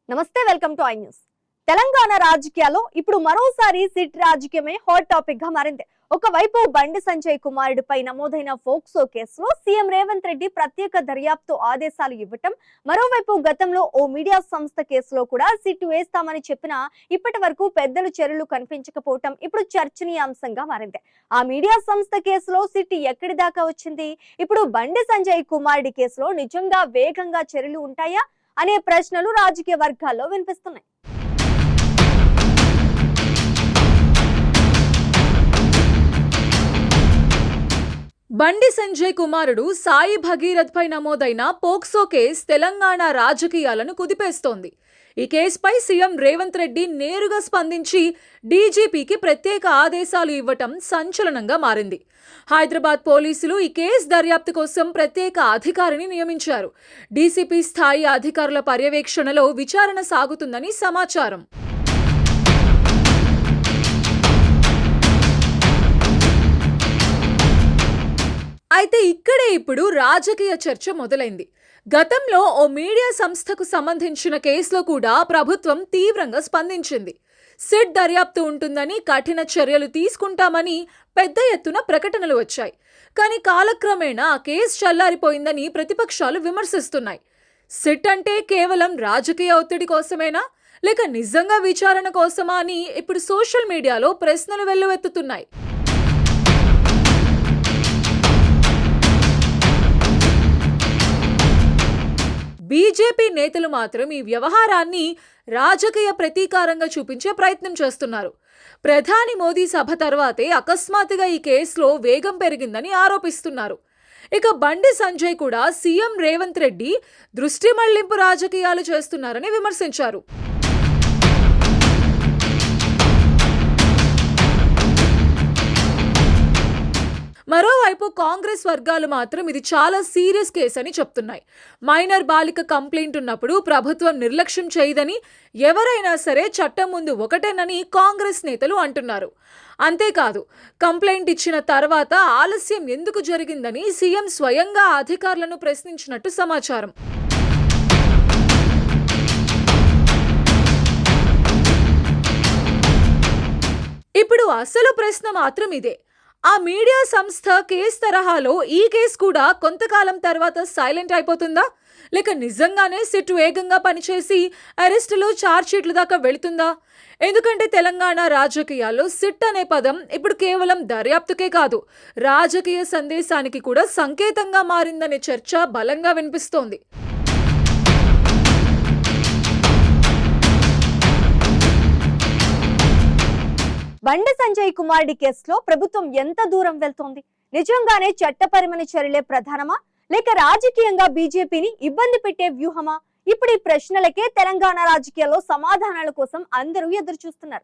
నమస్తే, welcome to I news. Telangana రాజకీయాల్లో ఇప్పుడు మరోసారి సిట్ రాజకీయమే హాట్ టాపిక్ గా మారింది. ఒకవైపు బండి సంజయ్ కుమారుడిపై నమోదైన ఫోక్సో కేసులో సీఎం రేవంత్ రెడ్డి ప్రత్యేక దర్యాప్తు ఆదేశాలు ఇవ్వటం, మరోవైపు గతంలో ఓ మీడియా సంస్థ కేసులో కూడా సిట్ వేస్తామని చెప్పినా ఇప్పటి వరకు పెద్దలు చర్యలు కనిపించకపోవటం ఇప్పుడు చర్చనీయాంశంగా మారింది. ఆ మీడియా సంస్థ కేసులో సిట్ ఎక్కడి దాకా వచ్చింది? ఇప్పుడు బండి సంజయ్ కుమారుడి కేసులో నిజంగా వేగంగా చర్యలు ఉంటాయా అనే ప్రశ్నలు రాజకీయ వర్గాల్లో వినిపిస్తున్నాయి. బండి సంజయ్ కుమారుడు సాయి భగీరథ్ పై నమోదైన పోక్సో కేసు తెలంగాణ రాజకీయాలను కుదిపేస్తోంది. ఈ కేసుపై సీఎం రేవంత్ రెడ్డి నేరుగా స్పందించి డీజీపీకి ప్రత్యేక ఆదేశాలు ఇవ్వటం సంచలనంగా మారింది. హైదరాబాద్ పోలీసులు ఈ కేసు దర్యాప్తు కోసం ప్రత్యేక అధికారిని నియమించారు. డీసీపీ స్థాయి అధికారుల పర్యవేక్షణలో విచారణ సాగుతుందని సమాచారం. అయితే ఇక్కడే ఇప్పుడు రాజకీయ చర్చ మొదలైంది. గతంలో ఓ మీడియా సంస్థకు సంబంధించిన కేసులో కూడా ప్రభుత్వం తీవ్రంగా స్పందించింది. సిట్ దర్యాప్తు ఉంటుందని, కఠిన చర్యలు తీసుకుంటామని పెద్ద ఎత్తున ప్రకటనలు వచ్చాయి. కానీ కాలక్రమేణా ఆ కేసు చల్లారిపోయిందని ప్రతిపక్షాలు విమర్శిస్తున్నాయి. సిట్ అంటే కేవలం రాజకీయ ఒత్తిడి కోసమేనా, లేక నిజంగా విచారణ కోసమా అని ఇప్పుడు సోషల్ మీడియాలో ప్రశ్నలు వెల్లువెత్తుతున్నాయి. బీజేపీ నేతలు మాత్రం ఈ వ్యవహారాన్ని రాజకీయ ప్రతీకారంగా చూపించే ప్రయత్నం చేస్తున్నారు. ప్రధాని మోదీ సభ తర్వాతే అకస్మాత్తుగా ఈ కేసులో వేగం పెరిగిందని ఆరోపిస్తున్నారు. ఇక బండి సంజయ్ కూడా సీఎం రేవంత్ రెడ్డి దృష్టి మళ్లింపు రాజకీయాలు చేస్తున్నారని విమర్శించారు. మరోవైపు కాంగ్రెస్ వర్గాలు మాత్రం ఇది చాలా సీరియస్ కేసు అని చెప్తున్నాయి. మైనర్ బాలిక కంప్లైంట్ ఉన్నప్పుడు ప్రభుత్వం నిర్లక్ష్యం చేయదని, ఎవరైనా సరే చట్టం ముందు ఒకటేనని కాంగ్రెస్ నేతలు అంటున్నారు. అంతేకాదు, కంప్లైంట్ ఇచ్చిన తర్వాత ఆలస్యం ఎందుకు జరిగిందని సీఎం స్వయంగా అధికారులను ప్రశ్నించినట్టు సమాచారం. ఇప్పుడు అసలు ప్రశ్న మాత్రం ఇదే: ఆ మీడియా సంస్థ కేసు తరహాలో ఈ కేసు కూడా కొంతకాలం తర్వాత సైలెంట్ అయిపోతుందా, లేక నిజంగానే సిట్ వేగంగా పనిచేసి అరెస్టులు, ఛార్జ్షీట్ల దాకా వెళుతుందా? ఎందుకంటే తెలంగాణ రాజకీయాల్లో సిట్ అనే పదం ఇప్పుడు కేవలం దర్యాప్తుకే కాదు, రాజకీయ సందేశానికి కూడా సంకేతంగా మారిందనే చర్చ బలంగా వినిపిస్తోంది. బండి సంజయ్ కుమారుడి కేసులో ప్రభుత్వం ఎంత దూరం వెళ్తోంది? నిజంగానే చట్టపరమైన చర్యలే ప్రధానమా, లేక రాజకీయంగా బీజేపీని ఇబ్బంది పెట్టే వ్యూహమా? ఇప్పుడు ఈ ప్రశ్నలకే తెలంగాణ రాజకీయాల్లో సమాధానాల కోసం అందరూ ఎదురు చూస్తున్నారు.